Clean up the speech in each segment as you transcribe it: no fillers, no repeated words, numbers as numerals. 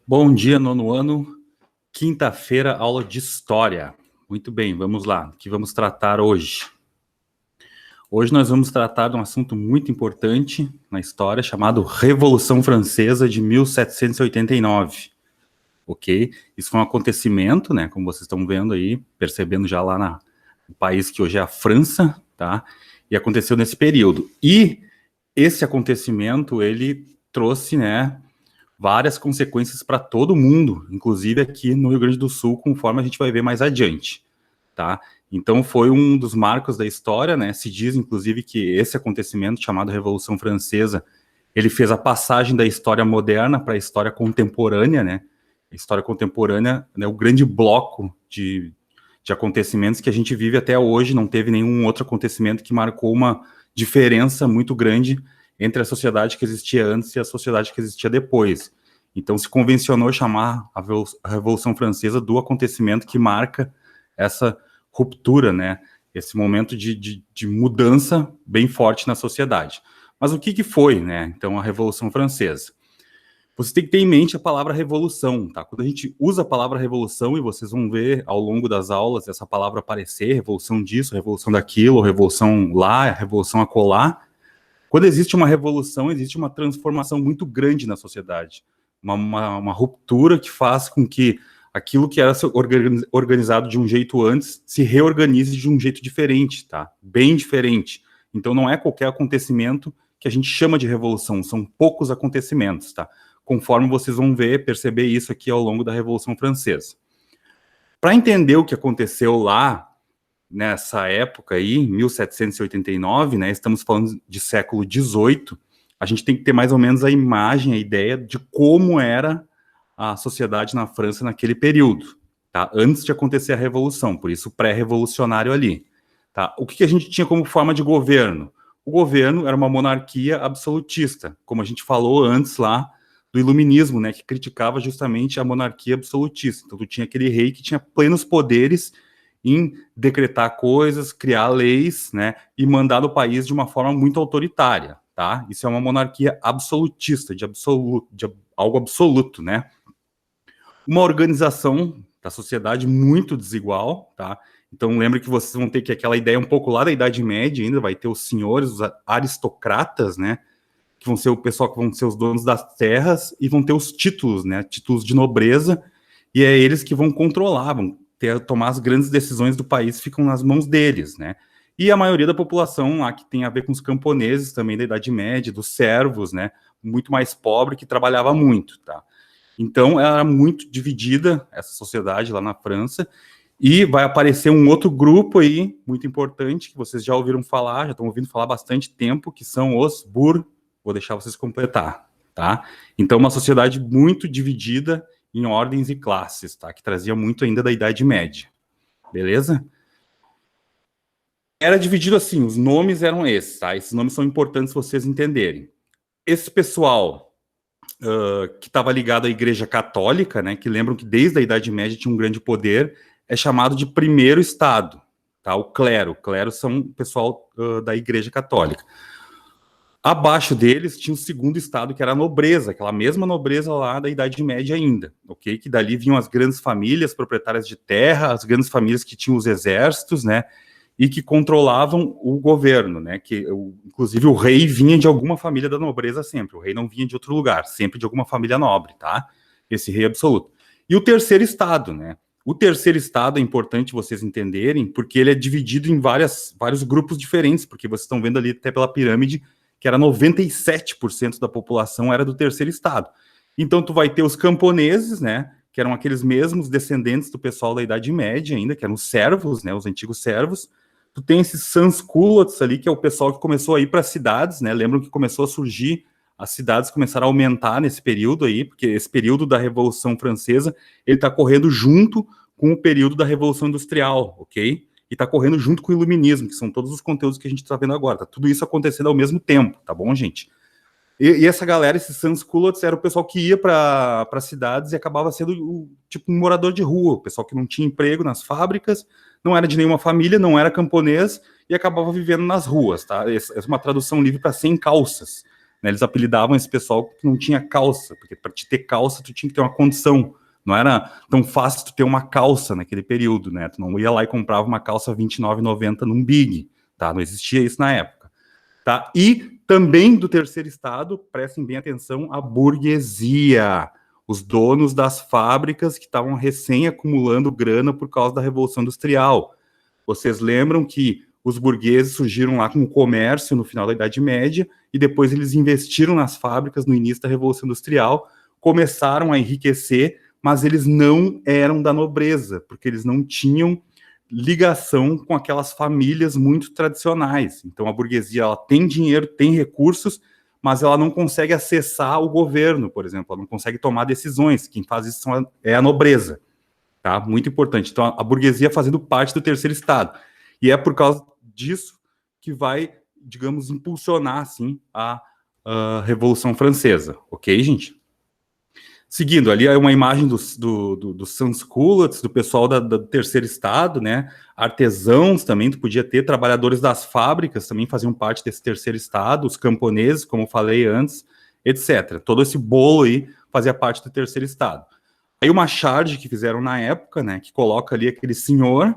Bom dia, nono ano, quinta-feira, aula de História. Muito bem, vamos lá. O que vamos tratar hoje? Hoje nós vamos tratar de um assunto muito importante na história, chamado Revolução Francesa de 1789. Ok? Isso foi um acontecimento, né? Como vocês estão vendo aí, percebendo já lá no país que hoje é a França, tá? E aconteceu nesse período. E esse acontecimento, ele trouxe, né, várias consequências para todo mundo, inclusive aqui no Rio Grande do Sul, conforme a gente vai ver mais adiante, tá? Então foi um dos marcos da história, né? Se diz, inclusive, que esse acontecimento chamado Revolução Francesa, ele fez a passagem da história moderna para a história contemporânea, né? A história contemporânea, né, o grande bloco de acontecimentos que a gente vive até hoje, não teve nenhum outro acontecimento que marcou uma diferença muito grande entre a sociedade que existia antes e a sociedade que existia depois. Então se convencionou chamar a Revolução Francesa do acontecimento que marca essa ruptura, né? Esse momento de mudança bem forte na sociedade. Mas o que foi, né? Então a Revolução Francesa. Você tem que ter em mente a palavra revolução, tá? Quando a gente usa a palavra revolução, e vocês vão ver ao longo das aulas essa palavra aparecer, revolução disso, revolução daquilo, revolução lá, revolução acolá. Quando existe uma revolução, existe uma transformação muito grande na sociedade. Uma ruptura que faz com que aquilo que era organizado de um jeito antes se reorganize de um jeito diferente, tá? Bem diferente. Então não é qualquer acontecimento que a gente chama de revolução, são poucos acontecimentos, tá? Conforme vocês vão ver, perceber isso aqui ao longo da Revolução Francesa. Para entender o que aconteceu lá, nessa época aí, em 1789, né, estamos falando de século XVIII, a gente tem que ter mais ou menos a imagem, a ideia de como era a sociedade na França naquele período, tá? Antes de acontecer a Revolução, por isso pré-revolucionário ali. Tá? O que a gente tinha como forma de governo? O governo era uma monarquia absolutista, como a gente falou antes lá do iluminismo, né, que criticava justamente a monarquia absolutista. Então tu tinha aquele rei que tinha plenos poderes em decretar coisas, criar leis, né, e mandar no país de uma forma muito autoritária, tá? Isso é uma monarquia absolutista, de algo absoluto, né? Uma organização da sociedade muito desigual, tá? Então lembre que vocês vão ter que aquela ideia um pouco lá da Idade Média ainda, vai ter os senhores, os aristocratas, né? Que vão ser o pessoal que vão ser os donos das terras e vão ter os títulos, né? Títulos de nobreza, e é eles que vão controlar, vão tomar as grandes decisões do país, ficam nas mãos deles, né? E a maioria da população lá que tem a ver com os camponeses também da Idade Média, dos servos, né? Muito mais pobre, que trabalhava muito, tá? Então, era muito dividida essa sociedade lá na França, e vai aparecer um outro grupo aí, muito importante, que vocês já ouviram falar, já estão ouvindo falar há bastante tempo, que são os Vou deixar vocês completar, tá? Então, uma sociedade muito dividida em ordens e classes, tá? Que trazia muito ainda da Idade Média, beleza? Era dividido assim, os nomes eram esses, tá? Esses nomes são importantes vocês entenderem. Esse pessoal que estava ligado à Igreja Católica, né, que lembram que desde a Idade Média tinha um grande poder, é chamado de primeiro Estado, tá? O clero. O clero são o pessoal da Igreja Católica. Abaixo deles tinha o segundo estado, que era a nobreza, aquela mesma nobreza lá da Idade Média ainda, ok? Que dali vinham as grandes famílias proprietárias de terra, as grandes famílias que tinham os exércitos, né? E que controlavam o governo, né? Que, inclusive, o rei vinha de alguma família da nobreza sempre. O rei não vinha de outro lugar, sempre de alguma família nobre, tá? Esse rei absoluto. E o terceiro estado, né? O terceiro estado é importante vocês entenderem, porque ele é dividido em vários grupos diferentes, porque vocês estão vendo ali até pela pirâmide que era 97% da população era do terceiro estado. Então tu vai ter os camponeses, né, que eram aqueles mesmos descendentes do pessoal da Idade Média ainda, que eram os servos, né, os antigos servos. Tu tem esses sans-culottes ali, que é o pessoal que começou a ir para as cidades, né, lembram que começou a surgir, as cidades começaram a aumentar nesse período aí, porque esse período da Revolução Francesa, ele está correndo junto com o período da Revolução Industrial, ok? E está correndo junto com o iluminismo, que são todos os conteúdos que a gente está vendo agora. Tá tudo isso acontecendo ao mesmo tempo, tá bom, gente? E essa galera, esses sans-culottes, era o pessoal que ia para cidades e acabava sendo tipo um morador de rua, o pessoal que não tinha emprego nas fábricas, não era de nenhuma família, não era camponês e acabava vivendo nas ruas, tá? Essa é uma tradução livre para sem calças, né? Eles apelidavam esse pessoal que não tinha calça, porque para te ter calça, tu tinha que ter uma condição. Não era tão fácil tu ter uma calça naquele período, né? Tu não ia lá e comprava uma calça R$29,90 num Big, tá? Não existia isso na época, tá? E também do terceiro estado, prestem bem atenção, a burguesia, os donos das fábricas que estavam recém acumulando grana por causa da Revolução Industrial. Vocês lembram que os burgueses surgiram lá com o comércio no final da Idade Média e depois eles investiram nas fábricas no início da Revolução Industrial, começaram a enriquecer, mas eles não eram da nobreza, porque eles não tinham ligação com aquelas famílias muito tradicionais. Então a burguesia ela tem dinheiro, tem recursos, mas ela não consegue acessar o governo, por exemplo, ela não consegue tomar decisões. Quem faz isso é a nobreza, tá? Muito importante. Então a burguesia fazendo parte do terceiro estado. E é por causa disso que vai, digamos, impulsionar, assim, a Revolução Francesa. Ok, gente? Seguindo, ali é uma imagem dos sans-culottes, do pessoal do terceiro estado, né? Artesãos também, tu podia ter, trabalhadores das fábricas também faziam parte desse terceiro estado, os camponeses, como falei antes, etc. Todo esse bolo aí fazia parte do terceiro estado. Aí uma charge que fizeram na época, né, que coloca ali aquele senhor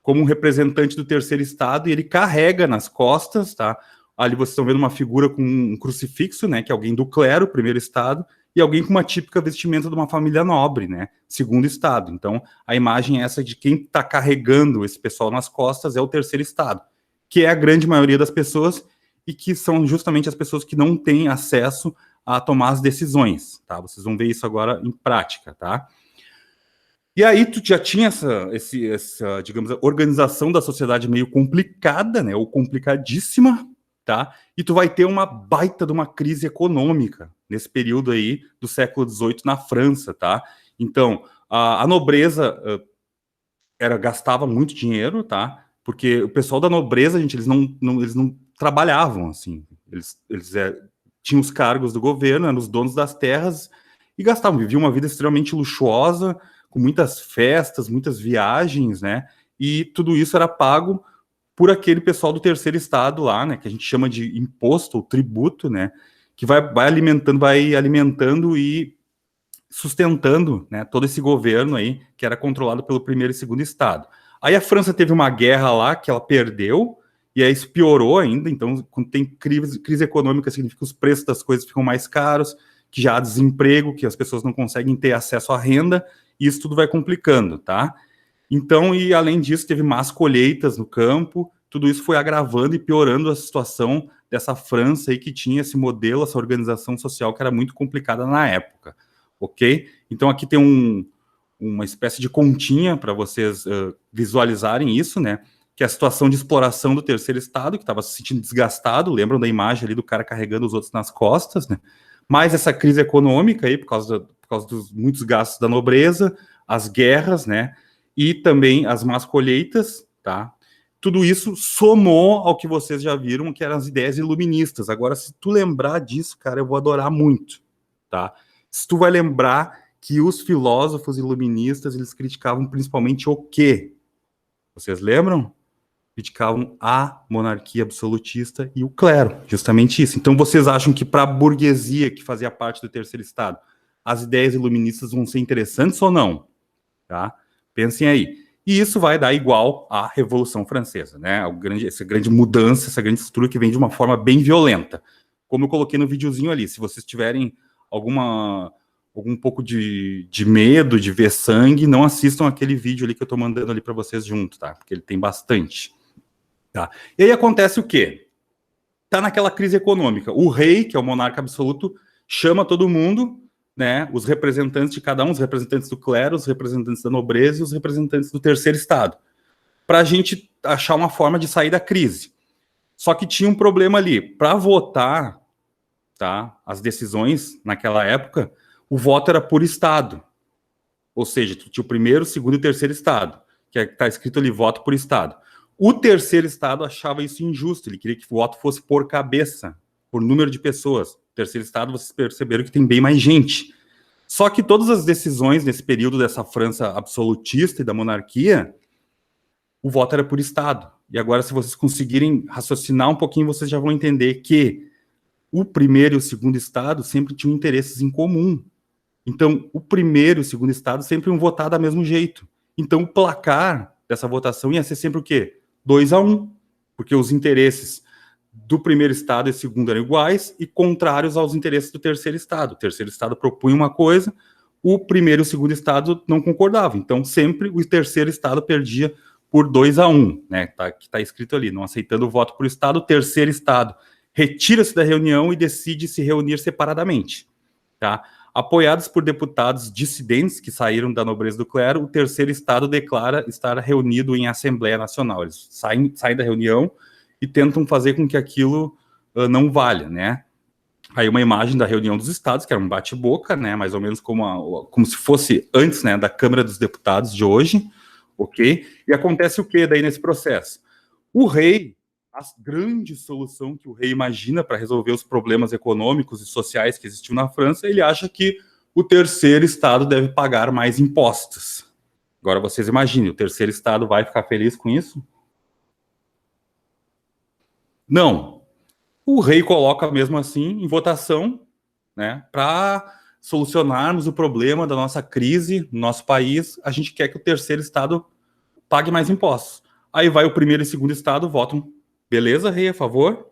como um representante do terceiro estado e ele carrega nas costas, tá? Ali vocês estão vendo uma figura com um crucifixo, né, que é alguém do clero, primeiro estado, e alguém com uma típica vestimenta de uma família nobre, né, segundo estado. Então, a imagem é essa de quem está carregando esse pessoal nas costas é o terceiro estado, que é a grande maioria das pessoas e que são justamente as pessoas que não têm acesso a tomar as decisões, tá? Vocês vão ver isso agora em prática, tá? E aí tu já tinha essa, digamos, organização da sociedade meio complicada, né, ou complicadíssima, tá? E tu vai ter uma baita de uma crise econômica nesse período aí do século XVIII na França, tá? Então, a nobreza gastava muito dinheiro, tá? Porque o pessoal da nobreza, gente, eles não trabalhavam, assim. Eles tinham os cargos do governo, eram os donos das terras e gastavam, viviam uma vida extremamente luxuosa, com muitas festas, muitas viagens, né? E tudo isso era pago por aquele pessoal do terceiro estado lá, né? Que a gente chama de imposto ou tributo, né? Que vai alimentando e sustentando, né, todo esse governo aí, que era controlado pelo primeiro e segundo estado. Aí a França teve uma guerra lá que ela perdeu, e aí isso piorou ainda. Então, quando tem crise econômica, significa que os preços das coisas ficam mais caros, que já há desemprego, que as pessoas não conseguem ter acesso à renda, e isso tudo vai complicando, tá? Então, e além disso, teve más colheitas no campo, tudo isso foi agravando e piorando a situação dessa França aí que tinha esse modelo, essa organização social que era muito complicada na época, ok? Então aqui tem uma espécie de continha para vocês visualizarem isso, né? Que é a situação de exploração do terceiro estado, que estava se sentindo desgastado, lembram da imagem ali do cara carregando os outros nas costas, né? Mais essa crise econômica aí, por causa dos muitos gastos da nobreza, as guerras, né? E também as más colheitas, tá? Tudo isso somou ao que vocês já viram, que eram as ideias iluministas. Agora, se tu lembrar disso, cara, eu vou adorar muito, tá? Se tu vai lembrar que os filósofos iluministas, eles criticavam principalmente o quê? Vocês lembram? Criticavam a monarquia absolutista e o clero, justamente isso. Então, vocês acham que para a burguesia que fazia parte do terceiro estado, as ideias iluministas vão ser interessantes ou não? Tá? Pensem aí. E isso vai dar igual à Revolução Francesa, né? Essa grande mudança, essa grande estrutura que vem de uma forma bem violenta. Como eu coloquei no videozinho ali, se vocês tiverem algum pouco de medo de ver sangue, não assistam aquele vídeo ali que eu estou mandando ali para vocês junto, tá? Porque ele tem bastante. Tá? E aí acontece o quê? Tá naquela crise econômica. O rei, que é o monarca absoluto, chama todo mundo, né, os representantes de cada um, os representantes do clero, os representantes da nobreza e os representantes do terceiro estado, para a gente achar uma forma de sair da crise. Só que tinha um problema ali. Para votar, tá, as decisões naquela época, o voto era por estado. Ou seja, tinha o primeiro, o segundo e o terceiro estado, que está escrito ali, voto por estado. O terceiro estado achava isso injusto, ele queria que o voto fosse por cabeça, por número de pessoas. O terceiro estado, vocês perceberam que tem bem mais gente. Só que todas as decisões nesse período dessa França absolutista e da monarquia, o voto era por estado. E agora, se vocês conseguirem raciocinar um pouquinho, vocês já vão entender que o primeiro e o segundo estado sempre tinham interesses em comum. Então, o primeiro e o segundo estado sempre iam votar do mesmo jeito. Então, o placar dessa votação ia ser sempre o quê? 2-1, porque os interesses do primeiro estado e segundo eram iguais e contrários aos interesses do terceiro estado. O terceiro estado propunha uma coisa, o primeiro e o segundo estado não concordavam. Então, sempre o terceiro estado perdia por 2-1, né? Que está escrito ali, não aceitando o voto por estado, o terceiro estado retira-se da reunião e decide se reunir separadamente, tá? Apoiados por deputados dissidentes que saíram da nobreza do clero, o terceiro estado declara estar reunido em Assembleia Nacional. Eles saem da reunião e tentam fazer com que aquilo não valha, né? Aí uma imagem da reunião dos estados, que era um bate-boca, né? Mais ou menos como se fosse antes, né? Da Câmara dos Deputados de hoje, ok? E acontece o que daí nesse processo? O rei, a grande solução que o rei imagina para resolver os problemas econômicos e sociais que existiam na França, ele acha que o terceiro estado deve pagar mais impostos. Agora vocês imaginem, o terceiro estado vai ficar feliz com isso? Não. O rei coloca mesmo assim em votação, né, para solucionarmos o problema da nossa crise no nosso país, a gente quer que o terceiro estado pague mais impostos. Aí vai o primeiro e segundo estado, votam, beleza, rei, a favor.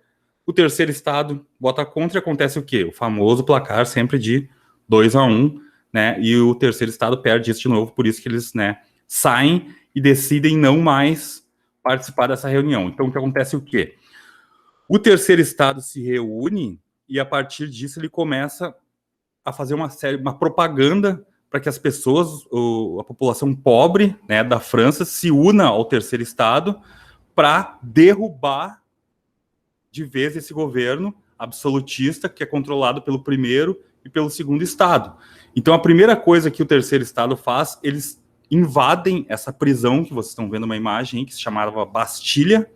O terceiro estado vota contra e acontece o quê? O famoso placar sempre de 2-1, né? E o terceiro estado perde isso de novo, por isso que eles, né, saem e decidem não mais participar dessa reunião. Então, o que acontece o quê? O terceiro estado se reúne e, a partir disso, ele começa a fazer uma propaganda para que as pessoas, a população pobre, né, da França, se una ao terceiro estado para derrubar de vez esse governo absolutista que é controlado pelo primeiro e pelo segundo estado. Então, a primeira coisa que o terceiro estado faz, eles invadem essa prisão que vocês estão vendo uma imagem que se chamava Bastilha,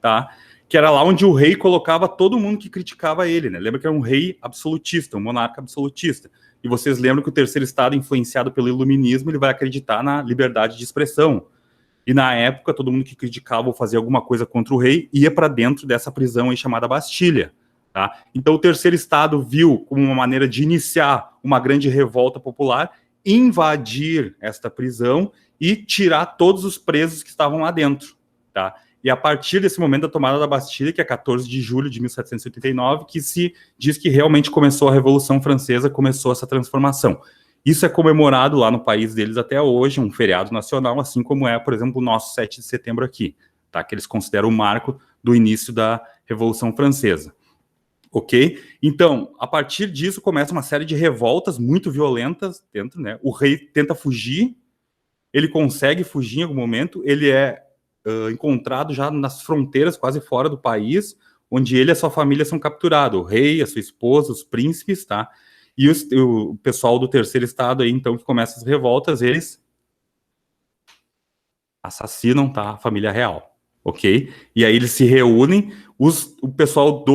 tá? Que era lá onde o rei colocava todo mundo que criticava ele, né? Lembra que era um rei absolutista, um monarca absolutista. E vocês lembram que o terceiro estado, influenciado pelo iluminismo, ele vai acreditar na liberdade de expressão. E na época, todo mundo que criticava ou fazia alguma coisa contra o rei ia para dentro dessa prisão aí chamada Bastilha, tá? Então o terceiro estado viu como uma maneira de iniciar uma grande revolta popular, invadir esta prisão e tirar todos os presos que estavam lá dentro, tá? E a partir desse momento da tomada da Bastilha, que é 14 de julho de 1789, que se diz que realmente começou a Revolução Francesa, começou essa transformação. Isso é comemorado lá no país deles até hoje, um feriado nacional, assim como é, por exemplo, o nosso 7 de setembro aqui, tá? Que eles consideram o marco do início da Revolução Francesa. Ok? Então, a partir disso, começa uma série de revoltas muito violentas dentro, né? O rei tenta fugir, ele consegue fugir em algum momento, ele é encontrado já nas fronteiras, quase fora do país, onde ele e a sua família são capturados, o rei, a sua esposa, os príncipes, tá? E o pessoal do terceiro estado aí, então, que começa as revoltas, eles assassinam, tá? A família real, ok? E aí eles se reúnem, o pessoal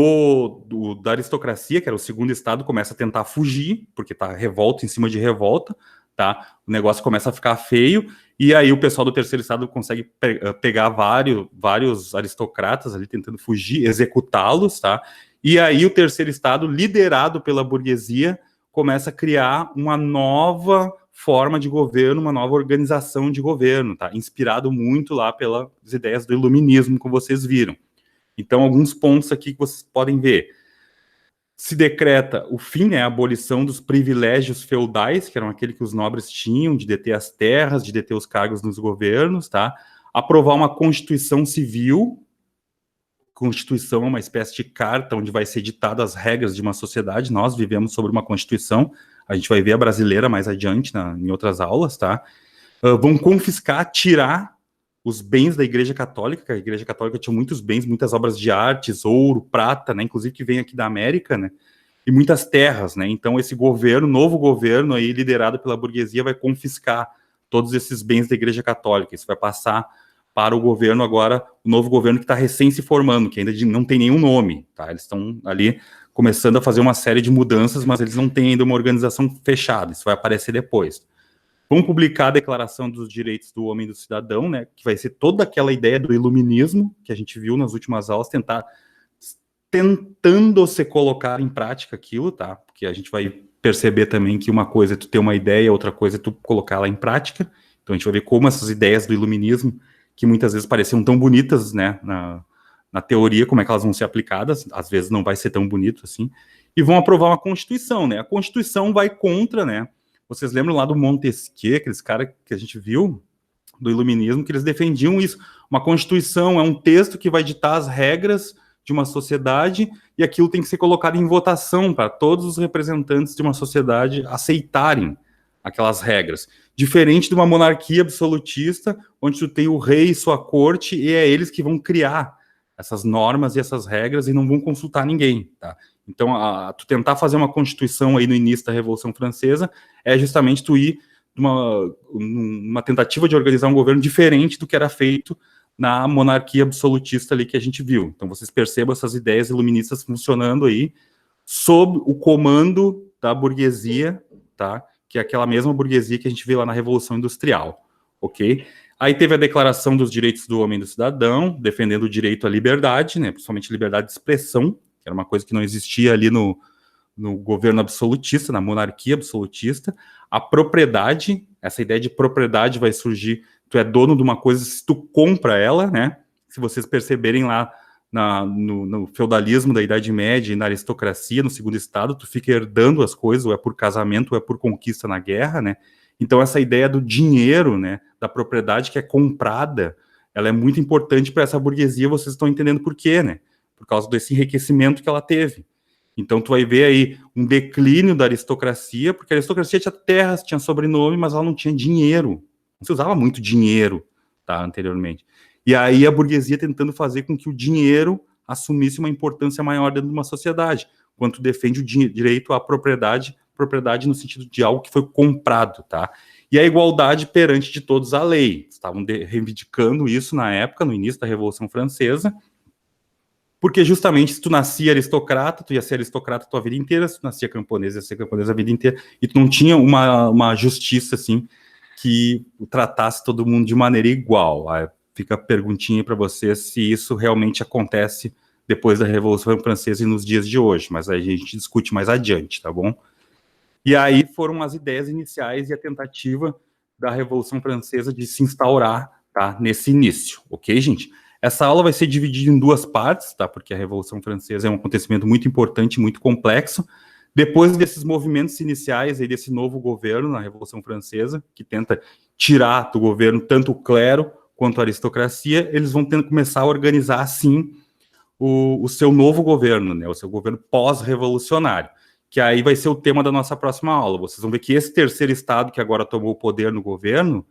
da aristocracia, que era o segundo estado, começa a tentar fugir, porque tá revolta em cima de revolta, tá? O negócio começa a ficar feio, e aí o pessoal do terceiro estado consegue pegar vários aristocratas ali tentando fugir, executá-los, tá? E aí o terceiro estado, liderado pela burguesia, começa a criar uma nova forma de governo, uma nova organização de governo, tá? Inspirado muito lá pelas ideias do iluminismo, como vocês viram. Então, alguns pontos aqui que vocês podem ver. Se decreta o fim, né, a abolição dos privilégios feudais, que eram aquele que os nobres tinham, de deter as terras, de deter os cargos nos governos, tá? Aprovar uma constituição civil. Constituição é uma espécie de carta onde vai ser ditadas as regras de uma sociedade. Nós vivemos sobre uma constituição, a gente vai ver a brasileira mais adiante em outras aulas, tá? Vão confiscar, tirar os bens da Igreja Católica, que a Igreja Católica tinha muitos bens, muitas obras de artes, ouro, prata, né, inclusive que vem aqui da América, né, e muitas terras, né, então esse governo, novo governo aí, liderado pela burguesia, vai confiscar todos esses bens da Igreja Católica, isso vai passar para o governo agora, o novo governo que está recém se formando, que ainda não tem nenhum nome, tá, eles estão ali começando a fazer uma série de mudanças, mas eles não têm ainda uma organização fechada, isso vai aparecer depois. Vão publicar a Declaração dos Direitos do Homem e do Cidadão, né, que vai ser toda aquela ideia do iluminismo que a gente viu nas últimas aulas, tentar tentando se colocar em prática aquilo, tá? Porque a gente vai perceber também que uma coisa é tu ter uma ideia, outra coisa é tu colocar ela em prática. Então a gente vai ver como essas ideias do iluminismo, que muitas vezes pareciam tão bonitas, né, na teoria, como é que elas vão ser aplicadas, às vezes não vai ser tão bonito assim, e vão aprovar uma Constituição, né? A Constituição vai contra, né? Vocês lembram lá do Montesquieu, aqueles caras que a gente viu, do iluminismo, que eles defendiam isso. Uma Constituição é um texto que vai ditar as regras de uma sociedade e aquilo tem que ser colocado em votação para todos os representantes de uma sociedade aceitarem aquelas regras. Diferente de uma monarquia absolutista, onde tu tem o rei e sua corte e é eles que vão criar essas normas e essas regras e não vão consultar ninguém, tá? Então, tu tentar fazer uma Constituição aí no início da Revolução Francesa é justamente tu ir uma tentativa de organizar um governo diferente do que era feito na monarquia absolutista ali que a gente viu. Então, vocês percebam essas ideias iluministas funcionando aí sob o comando da burguesia, tá? Que é aquela mesma burguesia que a gente vê lá na Revolução Industrial, ok? Aí teve a Declaração dos Direitos do Homem e do Cidadão, defendendo o direito à liberdade, né? Principalmente liberdade de expressão, que era uma coisa que não existia ali no governo absolutista, na monarquia absolutista. A propriedade, essa ideia de propriedade vai surgir, tu é dono de uma coisa se tu compra ela, né? Se vocês perceberem lá no feudalismo da Idade Média e na aristocracia, no segundo estado, tu fica herdando as coisas, ou é por casamento, ou é por conquista na guerra, né? Então essa ideia do dinheiro, né, da propriedade que é comprada, ela é muito importante para essa burguesia, vocês estão entendendo por quê, né? Por causa desse enriquecimento que ela teve. Então tu vai ver aí um declínio da aristocracia, porque a aristocracia tinha terras, tinha sobrenome, mas ela não tinha dinheiro. Não se usava muito dinheiro, tá, anteriormente. E aí a burguesia tentando fazer com que o dinheiro assumisse uma importância maior dentro de uma sociedade, quando defende o direito à propriedade no sentido de algo que foi comprado, tá? E a igualdade perante de todos a lei. Estavam reivindicando isso na época, no início da Revolução Francesa, porque justamente se tu nascia aristocrata, tu ia ser aristocrata a tua vida inteira, se tu nascia camponesa, ia ser camponesa a vida inteira, e tu não tinha uma justiça, assim, que tratasse todo mundo de maneira igual. Aí fica a perguntinha para vocês se isso realmente acontece depois da Revolução Francesa e nos dias de hoje, mas aí a gente discute mais adiante, tá bom? E aí foram as ideias iniciais e a tentativa da Revolução Francesa de se instaurar, tá, nesse início, ok, gente? Essa aula vai ser dividida em duas partes, tá? Porque a Revolução Francesa é um acontecimento muito importante, muito complexo. Depois desses movimentos iniciais aí desse novo governo na Revolução Francesa, que tenta tirar do governo tanto o clero quanto a aristocracia, eles vão começar a organizar, assim, o seu novo governo, né? O seu governo pós-revolucionário, que aí vai ser o tema da nossa próxima aula. Vocês vão ver que esse terceiro estado que agora tomou o poder no governo,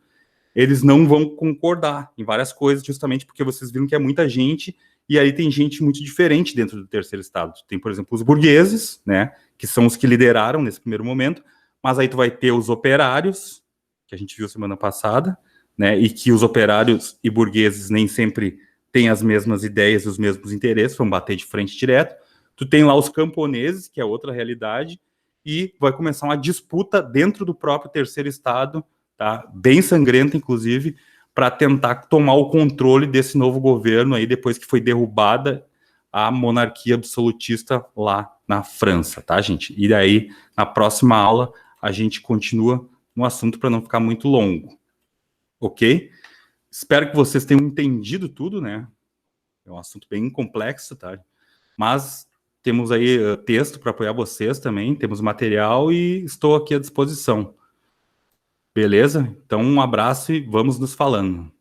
eles não vão concordar em várias coisas, justamente porque vocês viram que é muita gente, e aí tem gente muito diferente dentro do terceiro estado. Tem, por exemplo, os burgueses, né, que são os que lideraram nesse primeiro momento, mas aí tu vai ter os operários, que a gente viu semana passada, né, e que os operários e burgueses nem sempre têm as mesmas ideias, os mesmos interesses, vão bater de frente direto. Tu tem lá os camponeses, que é outra realidade, e vai começar uma disputa dentro do próprio terceiro estado, tá? Bem sangrenta, inclusive, para tentar tomar o controle desse novo governo aí, depois que foi derrubada a monarquia absolutista lá na França, tá, gente? E daí, na próxima aula, a gente continua no assunto para não ficar muito longo, ok? Espero que vocês tenham entendido tudo, né? É um assunto bem complexo, tá? Mas temos aí texto para apoiar vocês também, temos material e estou aqui à disposição. Beleza? Então, um abraço e vamos nos falando.